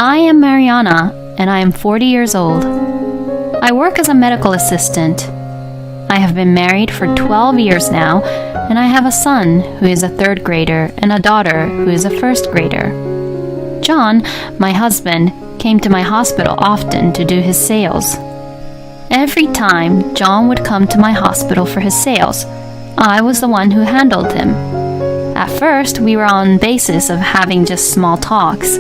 I am Mariana, and I am 40 years old. I work as a medical assistant. I have been married for 12 years now, and I have a son who is a third grader and a daughter who is a first grader. John, my husband, came to my hospital often to do his sales. Every time John would come to my hospital for his sales, I was the one who handled him. At first, we were on the basis of having just small talks,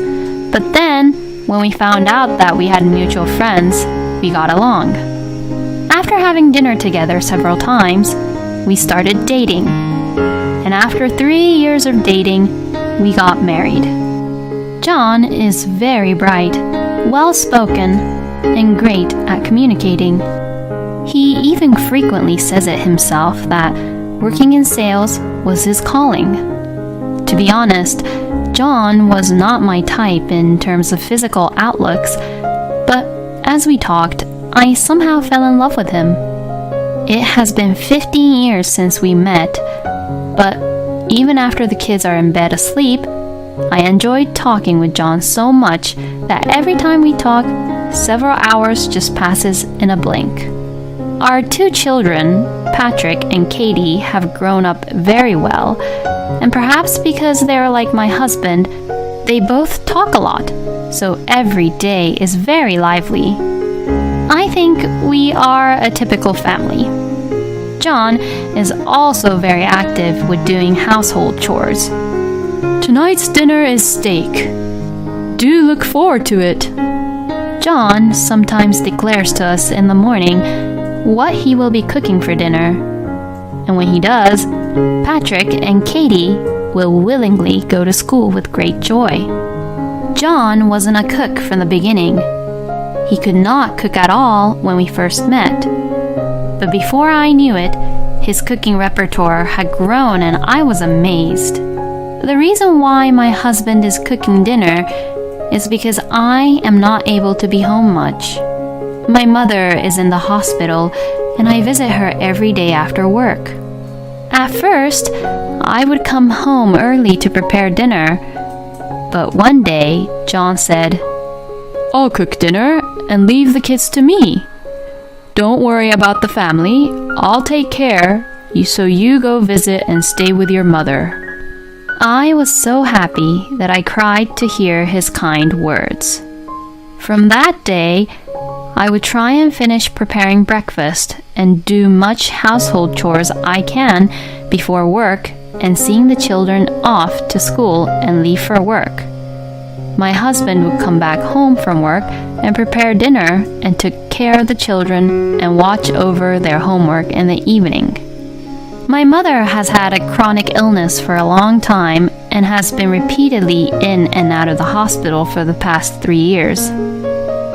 but then, when we found out that we had mutual friends, we got along. After having dinner together several times, we started dating. And after 3 years of dating, we got married. John is very bright, well-spoken, and great at communicating. He even frequently says it himself that working in sales was his calling. To be honest, John was not my type in terms of physical outlooks, but as we talked, I somehow fell in love with him. It has been 15 years since we met, but even after the kids are in bed asleep, I enjoyed talking with John so much that every time we talk, several hours just passes in a blink. Our 2 children, Patrick and Katie, have grown up very well, and perhaps because they're like my husband, they both talk a lot, so every day is very lively. I think we are a typical family. John is also very active with doing household chores. Tonight's dinner is steak. Do look forward to it. John sometimes declares to us in the morning what he will be cooking for dinner. And when he does, Patrick and Katie will willingly go to school with great joy. John wasn't a cook from the beginning. He could not cook at all when we first met. But before I knew it, his cooking repertoire had grown and I was amazed. The reason why my husband is cooking dinner is because I am not able to be home much. My mother is in the hospital and I visit her every day after work. At first, I would come home early to prepare dinner, but one day John said, "I'll cook dinner and leave the kids to me. Don't worry about the family. I'll take care, so you go visit and stay with your mother." I was so happy that I cried to hear his kind words. From that day, I would try and finish preparing breakfast and do much household chores I can before work and seeing the children off to school and leave for work. My husband would come back home from work and prepare dinner and took care of the children and watch over their homework in the evening. My mother has had a chronic illness for a long time and has been repeatedly in and out of the hospital for the past 3 years.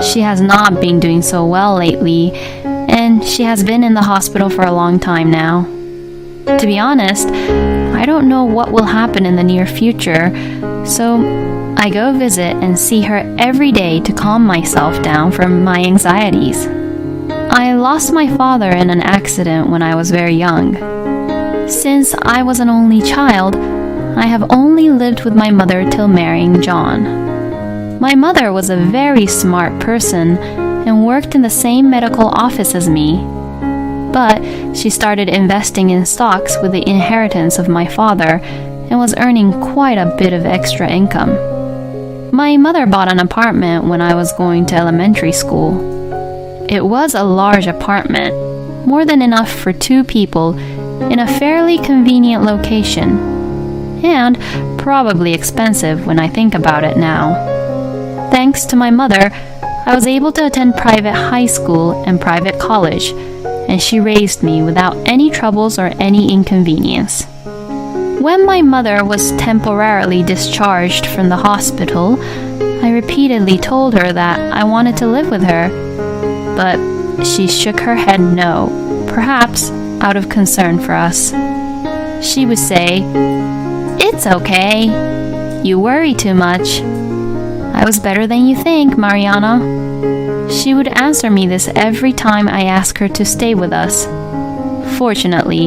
She has not been doing so well lately, and she has been in the hospital for a long time now. To be honest, I don't know what will happen in the near future, so I go visit and see her every day to calm myself down from my anxieties. I lost my father in an accident when I was very young. Since I was an only child, I have only lived with my mother till marrying John. My mother was a very smart person and worked in the same medical office as me, but she started investing in stocks with the inheritance of my father and was earning quite a bit of extra income. My mother bought an apartment when I was going to elementary school. It was a large apartment, more than enough for 2 people, in a fairly convenient location, and probably expensive when I think about it now. Thanks to my mother, I was able to attend private high school and private college, and she raised me without any troubles or any inconvenience. When my mother was temporarily discharged from the hospital, I repeatedly told her that I wanted to live with her, but she shook her head no, perhaps out of concern for us. She would say, "It's okay. You worry too much. I was better than you think, Mariana." She would answer me this every time I asked her to stay with us. Fortunately,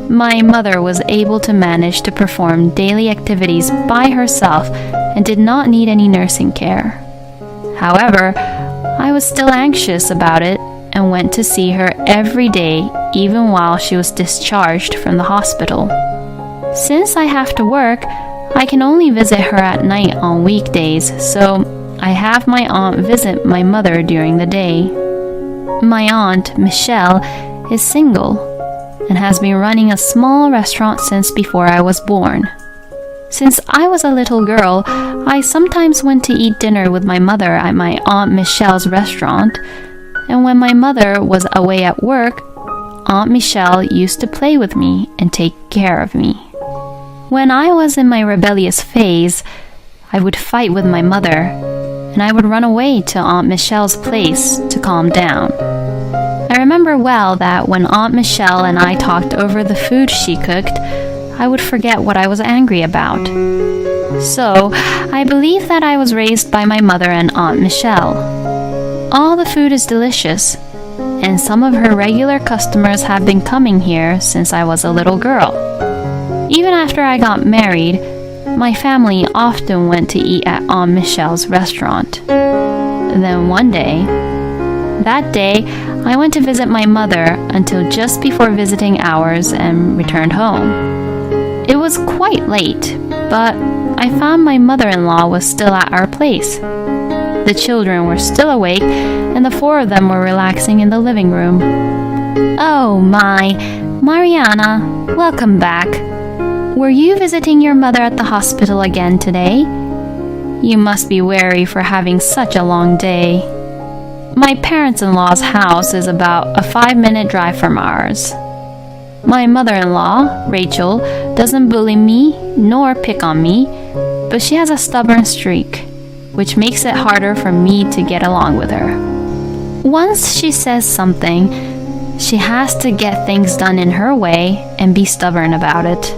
my mother was able to manage to perform daily activities by herself and did not need any nursing care. However, I was still anxious about it and went to see her every day, even while she was discharged from the hospital. Since I have to work, I can only visit her at night on weekdays, so I have my aunt visit my mother during the day. My aunt, Michelle, is single and has been running a small restaurant since before I was born. Since I was a little girl, I sometimes went to eat dinner with my mother at my Aunt Michelle's restaurant, and when my mother was away at work, Aunt Michelle used to play with me and take care of me. When I was in my rebellious phase, I would fight with my mother, and I would run away to Aunt Michelle's place to calm down. I remember well that when Aunt Michelle and I talked over the food she cooked, I would forget what I was angry about. So, I believe that I was raised by my mother and Aunt Michelle. All the food is delicious, and some of her regular customers have been coming here since I was a little girl. Even after I got married, my family often went to eat at Aunt Michelle's restaurant. Then one day, I went to visit my mother until just before visiting hours and returned home. It was quite late, but I found my mother-in-law was still at our place. The children were still awake, and the four of them were relaxing in the living room. "Oh my, Mariana, welcome back. Were you visiting your mother at the hospital again today? You must be weary for having such a long day. My parents-in-law's house is about a 5-minute drive from ours. My mother-in-law, Rachel, doesn't bully me nor pick on me, but she has a stubborn streak, which makes it harder for me to get along with her. Once she says something, she has to get things done in her way and be stubborn about it.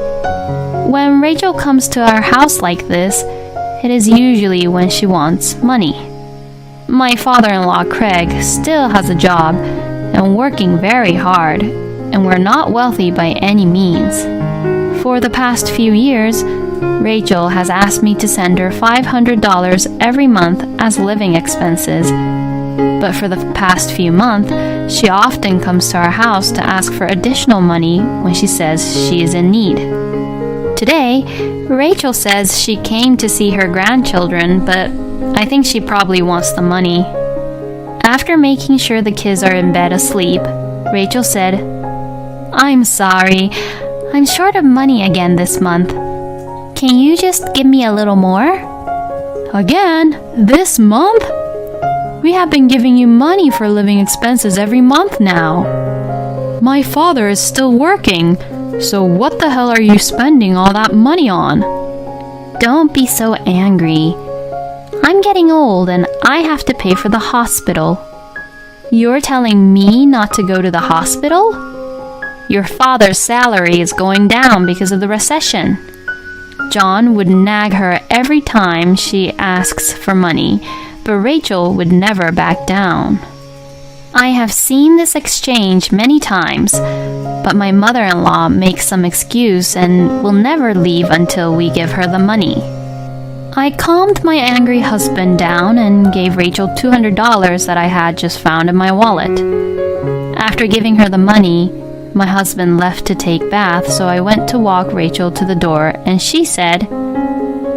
When Rachel comes to our house like this, it is usually when she wants money. My father-in-law, Craig, still has a job and working very hard, and we're not wealthy by any means. For the past few years, Rachel has asked me to send her $500 every month as living expenses, but for the past few months, she often comes to our house to ask for additional money when she says she is in need. Today, Rachel says she came to see her grandchildren, but I think she probably wants the money. After making sure the kids are in bed asleep, Rachel said, "I'm sorry, I'm short of money again this month. Can you just give me a little more?" "Again? This month? We have been giving you money for living expenses every month now. My father is still working, so what the hell are you spending all that money on?" "Don't be so angry. I'm getting old and I have to pay for the hospital. You're telling me not to go to the hospital? Your father's salary is going down because of the recession." John would nag her every time she asks for money, but Rachel would never back down. I have seen this exchange many times, but my mother-in-law makes some excuse and will never leave until we give her the money. I calmed my angry husband down and gave Rachel $200 that I had just found in my wallet. After giving her the money, my husband left to take bath, so I went to walk Rachel to the door, and she said,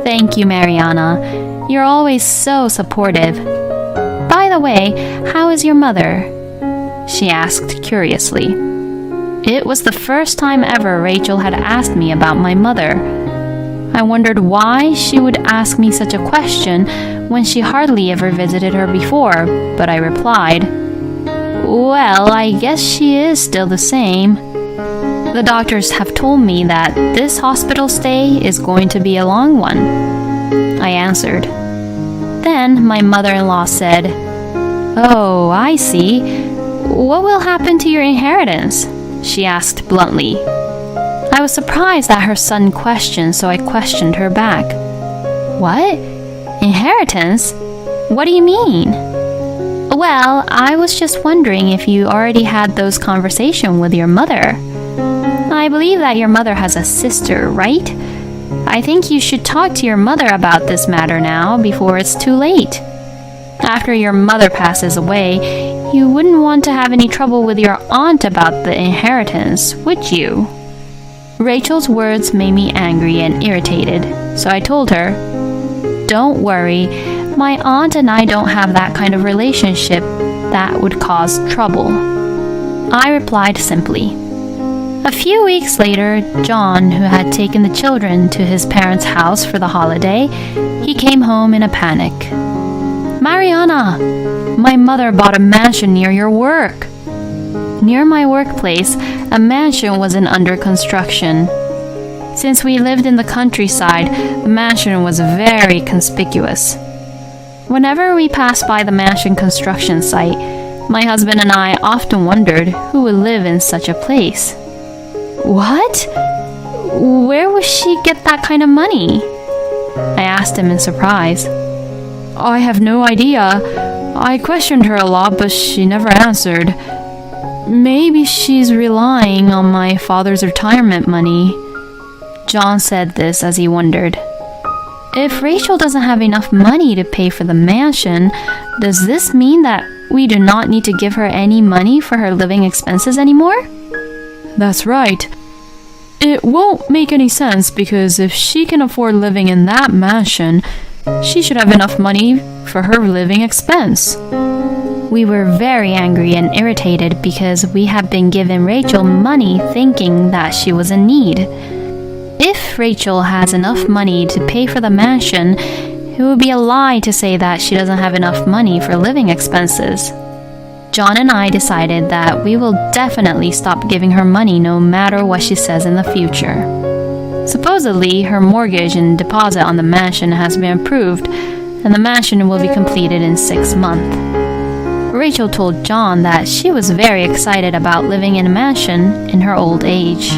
"Thank you, Mariana. You're always so supportive. By the way, how is your mother?" she asked curiously. It was the first time ever Rachel had asked me about my mother. I wondered why she would ask me such a question when she hardly ever visited her before, but I replied, "Well, I guess she is still the same. The doctors have told me that this hospital stay is going to be a long one," I answered. Then my mother-in-law said, "Oh, I see. What will happen to your inheritance?" she asked bluntly. I was surprised at her sudden question, so I questioned her back. "What? Inheritance? What do you mean?" "Well, I was just wondering if you already had those conversations with your mother. I believe that your mother has a sister, right? I think you should talk to your mother about this matter now before it's too late." After your mother passes away, you wouldn't want to have any trouble with your aunt about the inheritance, would you?" Rachel's words made me angry and irritated, so I told her, "Don't worry, my aunt and I don't have that kind of relationship that would cause trouble." I replied simply. A few weeks later, John, who had taken the children to his parents' house for the holiday, he came home in a panic. "Mariana, my mother bought a mansion near your work." Near my workplace, a mansion wasn't under construction. Since we lived in the countryside, the mansion was very conspicuous. Whenever we passed by the mansion construction site, my husband and I often wondered who would live in such a place. "What? Where would she get that kind of money?" I asked him in surprise. "I have no idea. I questioned her a lot, but she never answered. Maybe she's relying on my father's retirement money." John said this as he wondered. "If Rachel doesn't have enough money to pay for the mansion, does this mean that we do not need to give her any money for her living expenses anymore?" "That's right. It won't make any sense because if she can afford living in that mansion, she should have enough money for her living expense." We were very angry and irritated because we had been giving Rachel money thinking that she was in need. If Rachel has enough money to pay for the mansion, it would be a lie to say that she doesn't have enough money for living expenses. John and I decided that we will definitely stop giving her money no matter what she says in the future. Supposedly, her mortgage and deposit on the mansion has been approved, and the mansion will be completed in 6 months. Rachel told John that she was very excited about living in a mansion in her old age.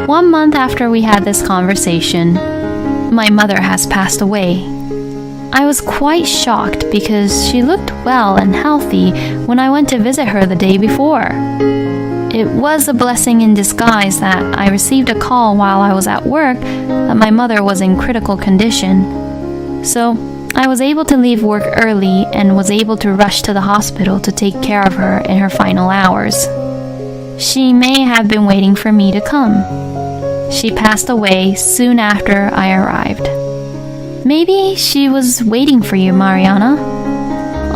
1 month after we had this conversation, my mother has passed away. I was quite shocked because she looked well and healthy when I went to visit her the day before. It was a blessing in disguise that I received a call while I was at work that my mother was in critical condition. So I was able to leave work early and was able to rush to the hospital to take care of her in her final hours. She may have been waiting for me to come. She passed away soon after I arrived. Maybe she was waiting for you, Mariana.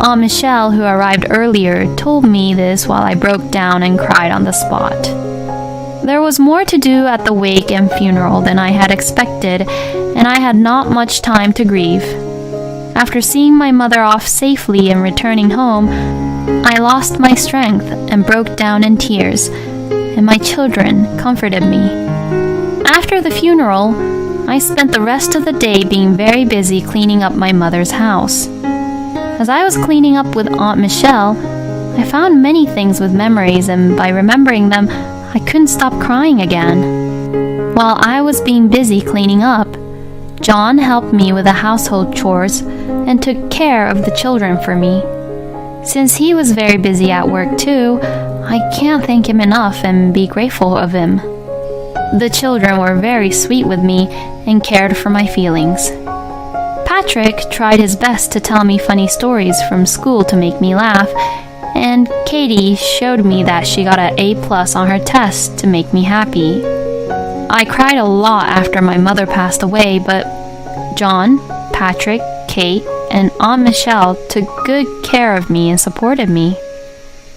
Aunt Michelle, who arrived earlier, told me this while I broke down and cried on the spot. There was more to do at the wake and funeral than I had expected, and I had not much time to grieve. After seeing my mother off safely and returning home, I lost my strength and broke down in tears, and my children comforted me. After the funeral, I spent the rest of the day being very busy cleaning up my mother's house. As I was cleaning up with Aunt Michelle, I found many things with memories, and by remembering them, I couldn't stop crying again. While I was being busy cleaning up, John helped me with the household chores and took care of the children for me. Since he was very busy at work too, I can't thank him enough and be grateful of him. The children were very sweet with me and cared for my feelings. Patrick tried his best to tell me funny stories from school to make me laugh, and Katie showed me that she got an A+ on her test to make me happy. I cried a lot after my mother passed away, but John, Patrick, Kate, and Aunt Michelle took good care of me and supported me.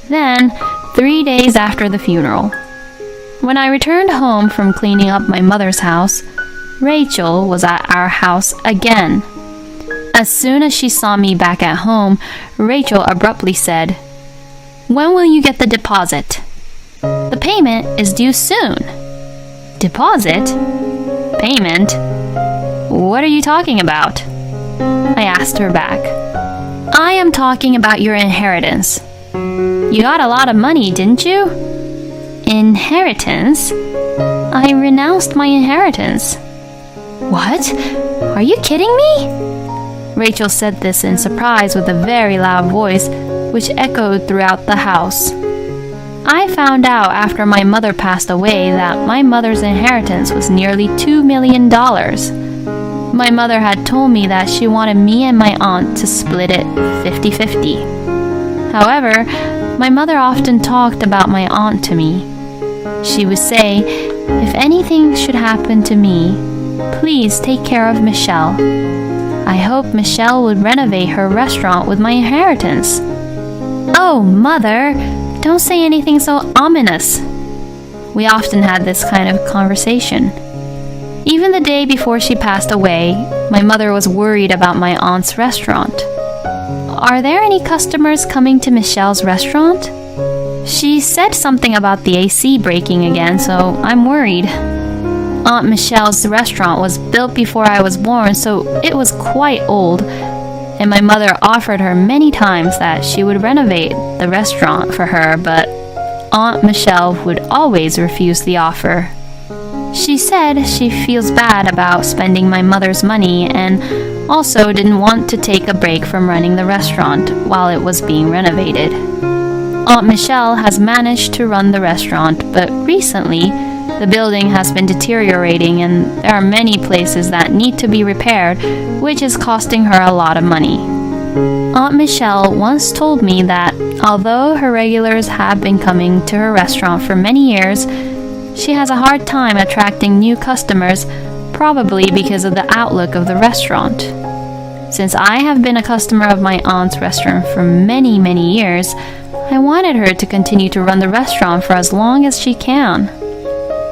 Then, 3 days after the funeral, when I returned home from cleaning up my mother's house, Rachel was at our house again. As soon as she saw me back at home, Rachel abruptly said, "When will you get the deposit? The payment is due soon." "Deposit? Payment? What are you talking about?" I asked her back. "I am talking about your inheritance. You got a lot of money, didn't you?" "Inheritance? I renounced my inheritance." "What? Are you kidding me?" Rachel said this in surprise with a very loud voice, which echoed throughout the house. I found out after my mother passed away that my mother's inheritance was nearly $2 million. My mother had told me that she wanted me and my aunt to split it 50-50. However, my mother often talked about my aunt to me. She would say, "If anything should happen to me, please take care of Michelle. I hope Michelle would renovate her restaurant with my inheritance." "Oh, Mother, don't say anything so ominous." We often had this kind of conversation. Even the day before she passed away, my mother was worried about my aunt's restaurant. "Are there any customers coming to Michelle's restaurant? She said something about the AC breaking again, so I'm worried." Aunt Michelle's restaurant was built before I was born, so it was quite old, and my mother offered her many times that she would renovate the restaurant for her, but Aunt Michelle would always refuse the offer. She said she feels bad about spending my mother's money and also didn't want to take a break from running the restaurant while it was being renovated. Aunt Michelle has managed to run the restaurant, but recently the building has been deteriorating and there are many places that need to be repaired, which is costing her a lot of money. Aunt Michelle once told me that although her regulars have been coming to her restaurant for many years, she has a hard time attracting new customers, probably because of the outlook of the restaurant. Since I have been a customer of my aunt's restaurant for many, many years, I wanted her to continue to run the restaurant for as long as she can.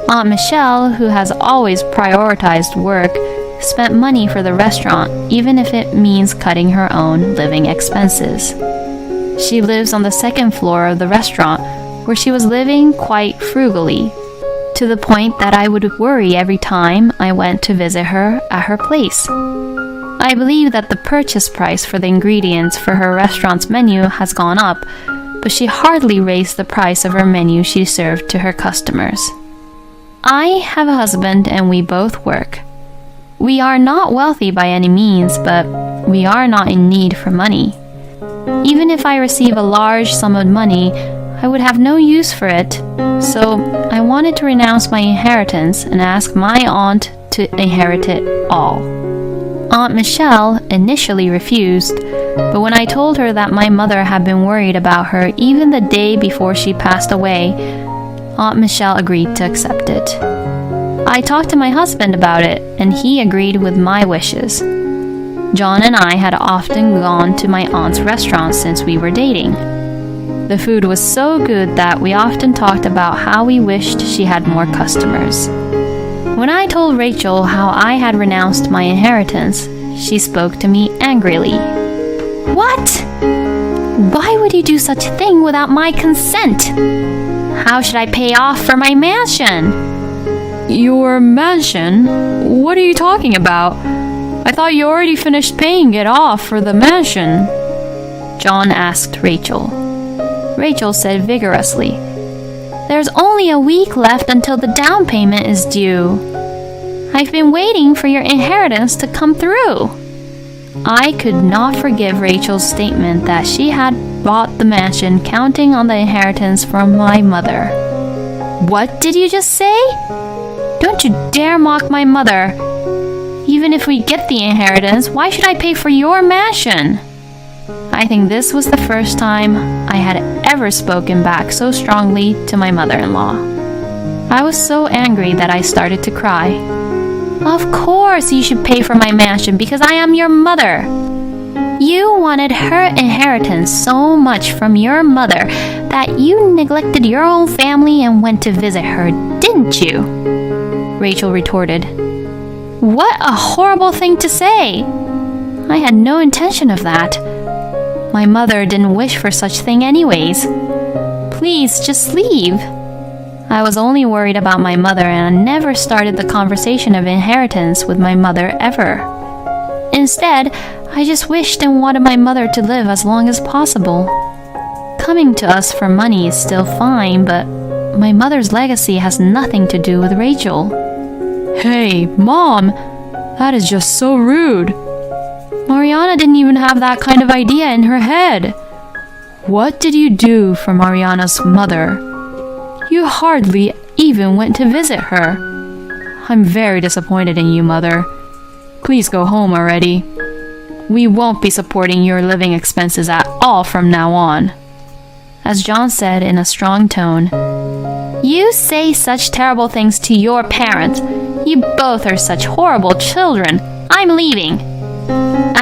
Aunt Michelle, who has always prioritized work, spent money for the restaurant, even if it means cutting her own living expenses. She lives on the second floor of the restaurant, where she was living quite frugally, to the point that I would worry every time I went to visit her at her place. I believe that the purchase price for the ingredients for her restaurant's menu has gone up, but she hardly raised the price of her menu she served to her customers. I have a husband and we both work. We are not wealthy by any means, but we are not in need for money. Even if I receive a large sum of money, I would have no use for it, so I wanted to renounce my inheritance and ask my aunt to inherit it all. Aunt Michelle initially refused, but when I told her that my mother had been worried about her even the day before she passed away, Aunt Michelle agreed to accept it. I talked to my husband about it, and he agreed with my wishes. John and I had often gone to my aunt's restaurant since we were dating. The food was so good that we often talked about how we wished she had more customers. When I told Rachel how I had renounced my inheritance, she spoke to me angrily. "What? Why would you do such a thing without my consent? How should I pay off for my mansion?" "Your mansion? What are you talking about? I thought you already finished paying it off for the mansion," John asked Rachel. Rachel said vigorously, "There's only a week left until the down payment is due. I've been waiting for your inheritance to come through." I could not forgive Rachel's statement that she had bought the mansion counting on the inheritance from my mother. "What did you just say? Don't you dare mock my mother. Even if we get the inheritance, why should I pay for your mansion?" I think this was the first time I had ever spoken back so strongly to my mother-in-law. I was so angry that I started to cry. "Of course you should pay for my mansion because I am your mother. You wanted her inheritance so much from your mother that you neglected your own family and went to visit her, didn't you?" Rachel retorted. "What a horrible thing to say! I had no intention of that. My mother didn't wish for such thing anyways. Please, just leave." I was only worried about my mother and I never started the conversation of inheritance with my mother ever. Instead, I just wished and wanted my mother to live as long as possible. Coming to us for money is still fine, but my mother's legacy has nothing to do with Rachel. "Hey, Mom, that is just so rude. Mariana didn't even have that kind of idea in her head. What did you do for Mariana's mother? You hardly even went to visit her. I'm very disappointed in you, Mother. please go home already. We won't be supporting your living expenses at all from now on." As John said in a strong tone, "You say such terrible things to your parents. You both are such horrible children. I'm leaving."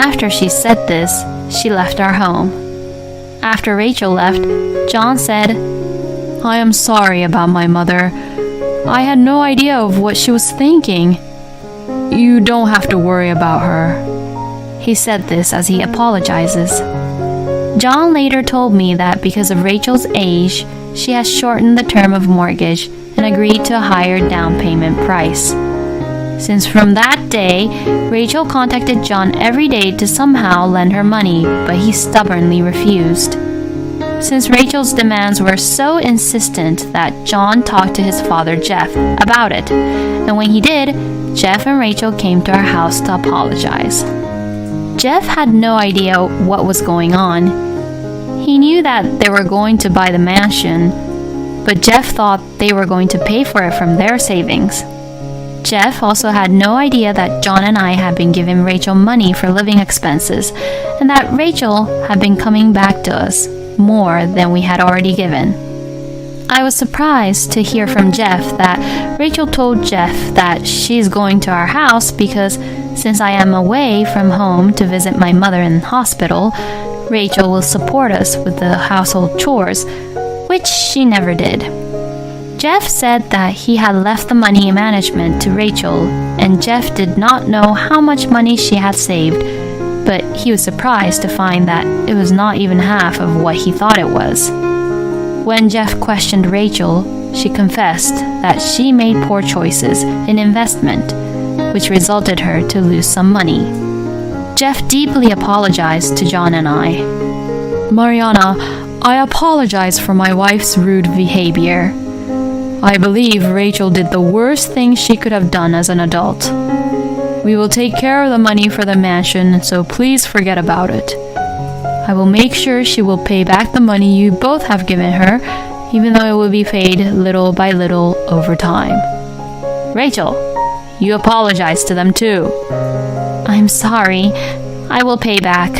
After she said this, she left our home. After Rachel left, John said, "I am sorry about my mother. I had no idea of what she was thinking. You don't have to worry about her." He said this as he apologizes. John later told me that because of Rachel's age, she has shortened the term of mortgage and agreed to a higher down payment price. Since from that day, Rachel contacted John every day to somehow lend her money, but he stubbornly refused. Since Rachel's demands were so insistent that John talked to his father Jeff about it, and when he did, Jeff and Rachel came to our house to apologize. Jeff had no idea what was going on. He knew that they were going to buy the mansion, but Jeff thought they were going to pay for it from their savings. Jeff also had no idea that John and I had been giving Rachel money for living expenses, and that Rachel had been coming back to us more than we had already given. I was surprised to hear from Jeff that Rachel told Jeff that she's going to our house because since I am away from home to visit my mother in hospital, Rachel will support us with the household chores, which she never did. Jeff said that he had left the money management to Rachel, and Jeff did not know how much money she had saved, but he was surprised to find that it was not even half of what he thought it was. When Jeff questioned Rachel, she confessed that she made poor choices in investment, which resulted her to lose some money. Jeff deeply apologized to John and I. "Mariana, I apologize for my wife's rude behavior. I believe Rachel did the worst thing she could have done as an adult. We will take care of the money for the mansion, so please forget about it. I will make sure she will pay back the money you both have given her, even though it will be paid little by little over time." "Rachel, you apologize to them too." "I'm sorry. I will pay back."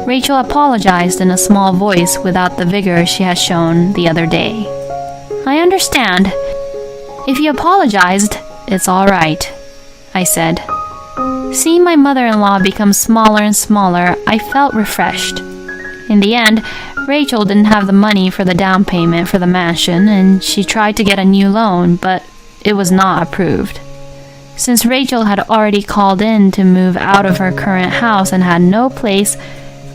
Rachel apologized in a small voice without the vigor she had shown the other day. "I understand. If you apologized, it's all right," I said. Seeing my mother-in-law become smaller and smaller, I felt refreshed. In the end, Rachel didn't have the money for the down payment for the mansion, and she tried to get a new loan, but it was not approved. Since Rachel had already called in to move out of her current house and had no place,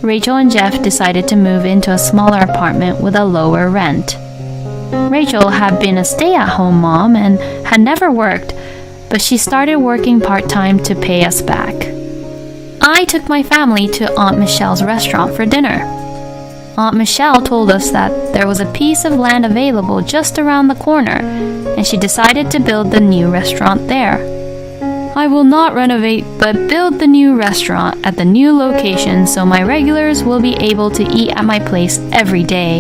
Rachel and Jeff decided to move into a smaller apartment with a lower rent. Rachel had been a stay-at-home mom and had never worked, but she started working part-time to pay us back. I took my family to Aunt Michelle's restaurant for dinner. Aunt Michelle told us that there was a piece of land available just around the corner, and she decided to build the new restaurant there. "I will not renovate, but build the new restaurant at the new location so my regulars will be able to eat at my place every day,"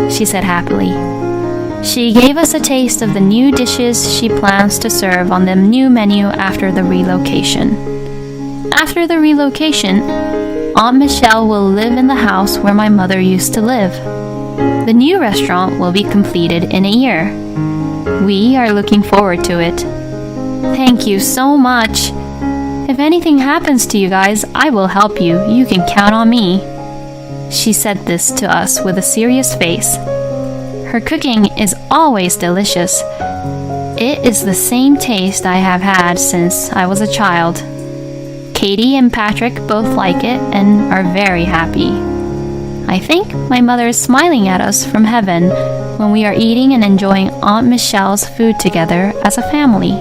she said happily. She gave us a taste of the new dishes she plans to serve on the new menu after the relocation. After the relocation, Aunt Michelle will live in the house where my mother used to live. The new restaurant will be completed in a year. We are looking forward to it. Thank you so much. If anything happens to you guys, I will help you. You can count on me. She said this to us with a serious face. Her cooking is always delicious. It is the same taste I have had since I was a child. Katie and Patrick both like it and are very happy. I think my mother is smiling at us from heaven when we are eating and enjoying Aunt Michelle's food together as a family.